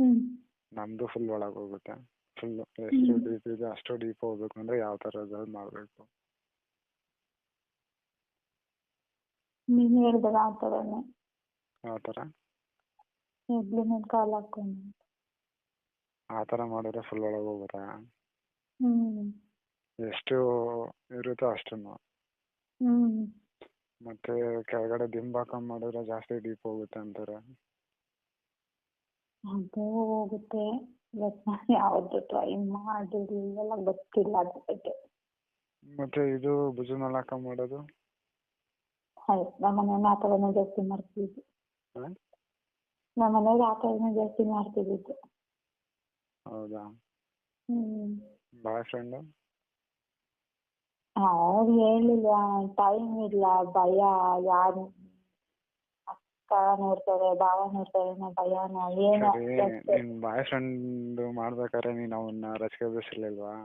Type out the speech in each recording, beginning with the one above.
ಹ್ಮ್ ನಮ್ಮದು ಫುಲ್ ಒಳಗೆ ಹೋಗುತ್ತೆ. ಫುಲ್ ಎಷ್ಟು ಹ್ಮ್ ಡೀಪ್ ಇದೆ ಅಷ್ಟು ಡೀಪ್ ಹೋಗ್ಬೇಕು ಅಂದರೆ ಯಾವ ಥರದ್ದು ಮಾಡಬೇಕು? ನೀನು ಹೇಳ್ದಲ್ಲ ಆ ಥರನೇ ಆ ಥರ ಹೆಗ್ಲ ಮೇಲೆ ಕಾಲು ಹಾಕೊಂಡು. ಆ ಥರ ಮಾಡಿದ್ರೆ ಫುಲ್ ಒಳಗೆ ಹೋಗುತ್ತಾ? ಹ್ಮ್ ಎಷ್ಟು ಇರುತ್ತೋ ಅಷ್ಟನ್ನು. ಹ್ಮ್ ಮತ್ತು ಕೆಳಗಡೆ ದಿಂಬು ಹಾಕೊಂಡು ಮಾಡಿದ್ರೆ ಜಾಸ್ತಿ ಡೀಪ್ ಹೋಗುತ್ತೆ ಅಂತಾರೆ. ಅದು ಹೋಗುತ್ತೆ, ಬಟ್ ನಾನು ಯಾವತ್ತೂ ಟ್ರೈ ಮಾಡಿರಲಿಲ್ಲ, ಗೊತ್ತಿಲ್ಲ ಅದ್ರ ಬಗ್ಗೆ. ಮತ್ತು ಇದು ಭುಜದ ಮೇಲೆ ಹಾಕೊಂಡು ಮಾಡೋದು? ಹೌದು, ನಮ್ಮ ಮನೇಲಿ ಆ ಥರನೇ ಜಾಸ್ತಿ ಮಾಡ್ತಿದ್ವಿ. ಹಾಂ, ನಮ್ಮ ಮನೇಲಿ ಆ ಥರನೇ ಜಾಸ್ತಿ ಮಾಡ್ತಿದ್ದಿದ್ದು. ಹೌದಾ? ಹ್ಮ್ ಬಾಯ್ ಫ್ರೆಂಡು? ಅವ್ರು ಹೇಳಿಲ್ಲ, ಟೈಮ್ ಇಲ್ಲ, ಭಯ, ಯಾರು ಅಕ್ಕ ನೋಡ್ತಾರೆ, ಭಾವ ನೋಡ್ತಾರೆ ಅನ್ನೋ ಭಯನ ಏನೋ ಸರಿ, ಜಾಸ್ತಿ. ನಿನ್ನ ಬಾಯ್ ಫ್ರೆಂಡು ಮಾಡ್ಬೇಕಾದ್ರೆ ನೀನು ಅವನ್ನ ರಸಿಕೆ ಬಿಸಿಲಿಲ್ವಾ?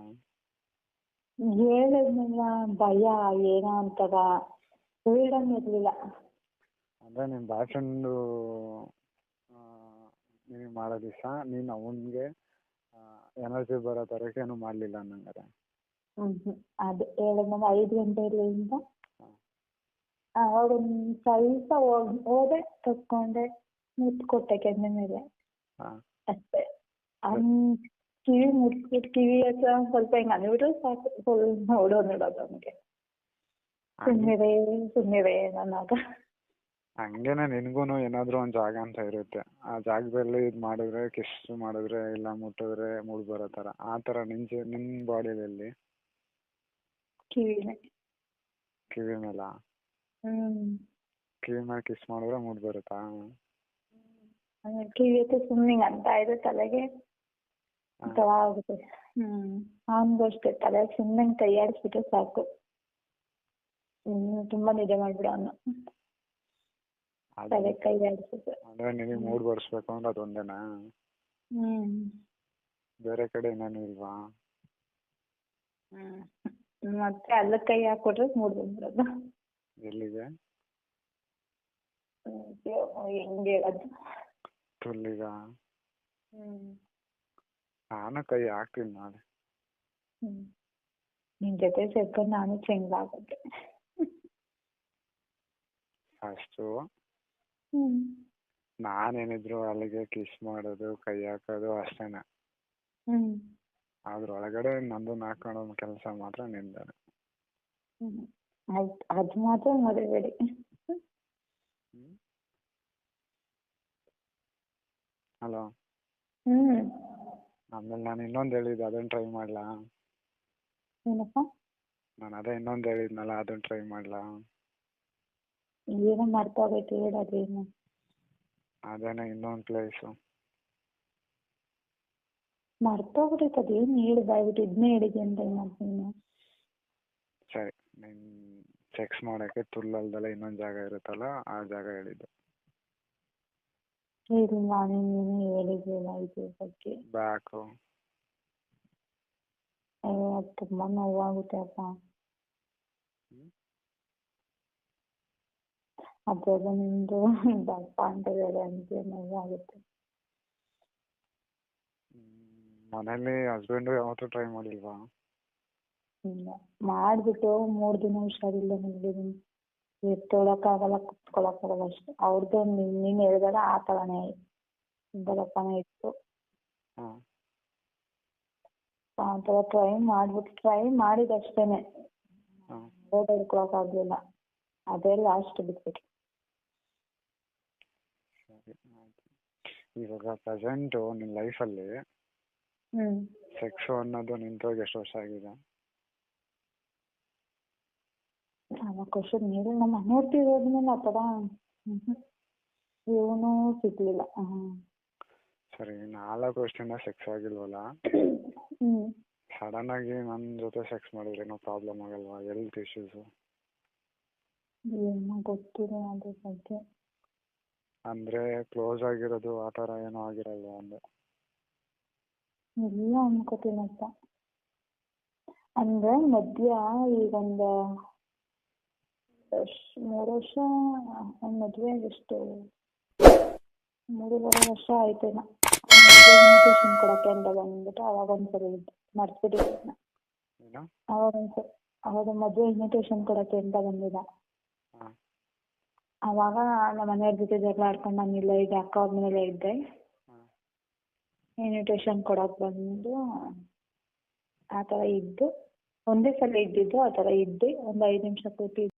ಹೇಳಿದ್ನಲ್ಲ, ಭಯ ಏನೋ ಒಂಥರ ಫ್ರೀಡಮ್ ಇರಲಿಲ್ಲ. ಅಂದರೆ ನಿನ್ನ ಬಾಯ್ ಫ್ರೆಂಡು ನಿನಗೆ ಮಾಡೋ ದಿವಸ ನೀನು ಅವನಿಗೆ ಎನರ್ಜಿ ಬರೋ ಥರಕ್ಕೆ ಏನೂ ಮಾಡಲಿಲ್ಲ ಅನ್ನಂಗಾರೆ. ಅದು ಹೇಳಿದ್ನಲ್ಲ, 5 ಗಂಟೆಯಿಂದ ಹಾಂ, ಅವಾಗ ಒಂದು ಸ್ವಲ್ಪ ಹೋದೆ, ತಕ್ಕೊಂಡೆ, ಮುತ್ತು ಕೊಟ್ಟೆ ಕೆನ್ನೆ ಮೇಲೆ ಹಾಂ. ಅಷ್ಟೇ. ಕಿವಿ ಮುಟ್ಬಿಟ್ಟು ಕಿವಿ ಹತ್ರ ಸ್ವಲ್ಪ ಹಿಂಗೆ ಅಂದ್ಬಿಟ್ರೆ ಸಾಕು, ಫುಲ್ ಓಡೋದು ಅವನಿಗೆ. ಸುಮ್ಮನಿರೇ ನನ್ನಾಗ. ಹಂಗೇನೆ ನಿನಗೂ ಏನಾದರೂ ಒಂದು ಜಾಗ ಅಂತ ಇರುತ್ತೆ. ಆ ಜಾಗದಲ್ಲಿ ಇದು ಮಾಡಿದ್ರೆ, ಕಿಸ್ ಮಾಡಿದ್ರೆ, ಇಲ್ಲ ಮುಟ್ಟಿದ್ರೆ ಮೂಡ್ ಬರೋ ಥರ. ಆ ಥರ ನಿನ್ನ ಬಾಡಿಯಲ್ಲಿ ಕಿವಿ ಮೇಲ ಕಿವಿ ಮೇಲೆ ಕಿಸ್ ಮಾಡಿದ್ರೆ ಮೂಡ್ ಬರುತ್ತಾ? ಕಿವಿ ಹತ್ರ ಸುಮ್ಮನೆ ಅಂತ ಇದೆ, ತಲೆಗೆ ಒಂಥರ ಆಗುತ್ತೆ. ಅವನಿಗೂ ಅಷ್ಟೇ, ತಲೆ ಸುಮ್ಮನೆ ಕೈ ಆಡಿಸ್ಬಿಟ್ರೆ ಸಾಕು, ತುಂಬಾ ನಿದ್ದೆ ಮಾಡ್ಬಿಡ ಅವನು. ತಲೆ ಕೈ ಆಡಿಸಿದ್ರೆ ಅಂದರೆ ನಿನಗೆ ಮೂಡ್ ಬರ್ಸ್ಬೇಕು ಅಂದ್ರೆ ಅದೊಂದೇನಾ? ಬೇರೆ ಕಡೆ ಏನೇನು ಇಲ್ವಾ? ಮತ್ತೆ ಅಲ್ಲ ಕೈ ಹಾಕೊಟ್ರೆ ಮೂಡ್ ಬಂದ್ಬಿಡೋದು. ಎಲ್ಲಿಗೆ? ಹೆಂಗೆ ಹೇಳೋದು? ತುಲ್ಲಿಗ? ನಾನು ಕೈ ಹಾಕ್ತೀನಿ ನಾಳೆ. ನಿನ್ ಜೊತೆ ಸೇರ್ಕೊಂಡು ನಾನು ಚೆಂದ ಆಗುತ್ತೆ. ಅಷ್ಟು ನಾನೇನಿದ್ರು ಅಲ್ಲಿಗೆ ಕಿಸ್ ಮಾಡೋದು, ಕೈ ಹಾಕೋದು ಅಷ್ಟೇನೆ. ಅದ್ರೊಳಗಡೆ ನಂದು ಹಾಕೊಳ್ಳೋ ಕೆಲಸ ಮಾತ್ರ ನಿಂದಾನೆ. ಆಯ್ತು, ಅದು ಮಾತ್ರ ಮರಿಬೇಡಿ. ಹಲೋ, ಆಮೇಲೆ ನಾನು ಇನ್ನೊಂದು ಹೇಳಿದ್ದೆ, ಅದನ್ನು ಟ್ರೈ ಮಾಡಲಾ? ಏನಪ್ಪ? ನಾನು ಅದೇ ಇನ್ನೊಂದು ಹೇಳಿದ್ನಲ್ಲ, ಅದನ್ನು ಟ್ರೈ ಮಾಡಲಾ? ಏನೋ ಮರ್ತೋಗೈತೆ, ಹೇಳೋದೇನು? ಅದೇನೇ ಇನ್ನೊಂದು ಪ್ಲೇಸು ಮರ್ತೋಗ್ಬಿಟ್ಟೈತೆ. ಅದೇನು ಹೇಳಿ ಬಾಯ್ಬಿಟ್ಟು ಇದನ್ನೇ ಹೇಳಿದ್ದೆ ಅಂತ ನೀನು. ಸರಿ, ನೀನು ಸೆಕ್ಸ್ ಮಾಡೋಕ್ಕೆ ತುಲ್ಲಲ್ದಲ್ಲ ಇನ್ನೊಂದು ಜಾಗ ಇರುತ್ತಲ್ಲ, ಆ ಜಾಗ ಹೇಳಿದ್ದು. ಇದು ನಾನೇನು ಹೇಳಿದ್ದಿಲ್ಲ ಇದ್ರ ಬಗ್ಗೆ. ಬ್ಯಾಕು ತುಂಬ ನೋವಾಗುತ್ತೆ ಅಪ್ಪ. ಅದೆಲ್ಲ ನಿಮ್ಮದು ದಪ್ಪ ಅಂತ ಹೇಳಿ ನನಗೆ ನೋವಾಗುತ್ತೆ. ಮನೇಲಿ ಹಸ್ಬೆಂಡು ಯಾವತ್ತೂ ಟ್ರೈ ಮಾಡಿಲ್ವಾ? ಇಲ್ಲ, ಮಾಡಿಬಿಟ್ಟು 3 ದಿನ ಹುಷಾರಿಲ್ಲ ಮಲಗಿದ್ದೀನಿ. ಎತ್ತೊಳಕ್ಕಾಗಲ್ಲ, ಕುತ್ಕೊಳಕ್ಕಾಗಲ್ಲ ಅಷ್ಟೇ. ಅವ್ರದ್ದು ನೀನು ಹೇಳಿದಾಗ ಆ ಥರನೇ ದಪ್ಪನೇ ಇತ್ತು. ಆ ಥರ ಟ್ರೈ ಮಾಡಿದಷ್ಟೇನೆ, ಓಡಾಡ್ಕೊಳಕ್ಕಾಗಲಿಲ್ಲ. ಅದೇ ಲಾಸ್ಟ್ ಬಿಟ್ಬಿಟ್ಟು. ಸರಿ, ಆಯಿತು. ಇವಾಗ ಪ್ರೆಸೆಂಟು ನಿನ್ನ ಲೈಫಲ್ಲಿ ಸೆಕ್ಸು ಅನ್ನೋದು ನಿಂತೋಗಿ ಎಷ್ಟು ವರ್ಷ ಆಗಿದೆ? 4 ವರ್ಷದ ಮೇಲೆ. ನಮ್ಮ ಮನೆಯವ್ರು ಇರೋದ್ಮೇಲೆ ಆ ಥರ ಏನೂ ಸಿಗಲಿಲ್ಲ. ಸರಿ, 4 ವರ್ಷದಿಂದ ಸೆಕ್ಸ್ ಆಗಿಲ್ವಲ್ಲ, ಸಡನ್ ಆಗಿ ನನ್ನ ಜೊತೆ ಸೆಕ್ಸ್ ಮಾಡಿದ್ರೆ ಏನೋ ಪ್ರಾಬ್ಲಮ್ ಆಗಲ್ವಾ? Health issues? ಏನೋ ಗೊತ್ತಿಲ್ಲ ಅದ್ರ ಬಗ್ಗೆ. ಅಂದರೆ ಕ್ಲೋಸ್ ಆಗಿರೋದು ಆ ಥರ ಏನೋ ಆಗಿರಲ್ವಾ ಅಂದೆ? ಇಲ್ಲ ಅನ್ಕೋತೀನಪ್ಪ. ಅಂದರೆ ಮಧ್ಯ ಈಗೊಂದು 3 ವರ್ಷ, ನನ್ನ ಮದುವೆ ಎಷ್ಟು 3.5 ವರ್ಷ ಆಯ್ತೇನೋ. ಮದುವೆಗೆ ಇನ್ವಿಟೇಷನ್ ಕೊಡೋಕ್ಕೆ ಅಂತ ಬಂದ್ಬಿಟ್ಟು ಅವಾಗ ಒಂದ್ಸರಿ ಇದ್ದು ಮರ್ತ್ಬಿಟ್ಟಿದ್ದೆ. ಏನು? ಅವಾಗ ಮದುವೆ ಇನ್ವಿಟೇಷನ್ ಕೊಡೋಕ್ಕೆ ಅಂತ ಬಂದಿದ್ದ. ಹಾಂ. ಅವಾಗ ನಮ್ಮ ಮನೆಯವ್ರ ಜೊತೆ ಜಗಳ ಆಡ್ಕೊಂಡು ನಾನು ಇಲ್ಲೇ ಇದ್ದೆ, ಅಕ್ಕ ಅವ್ರ ಮನೇಲೇ ಇದ್ದೆ. ಹಾಂ. ಇನ್ವಿಟೇಷನ್ ಕೊಡೋಕೆ ಬಂದು ಆ ಥರ ಇದ್ದು ಒಂದೇ ಸಲ ಇದ್ದಿದ್ದು. ಆ ಥರ ಇದ್ದು ಒಂದು 5 ನಿಮಿಷ ಕೂತಿದ್ದು.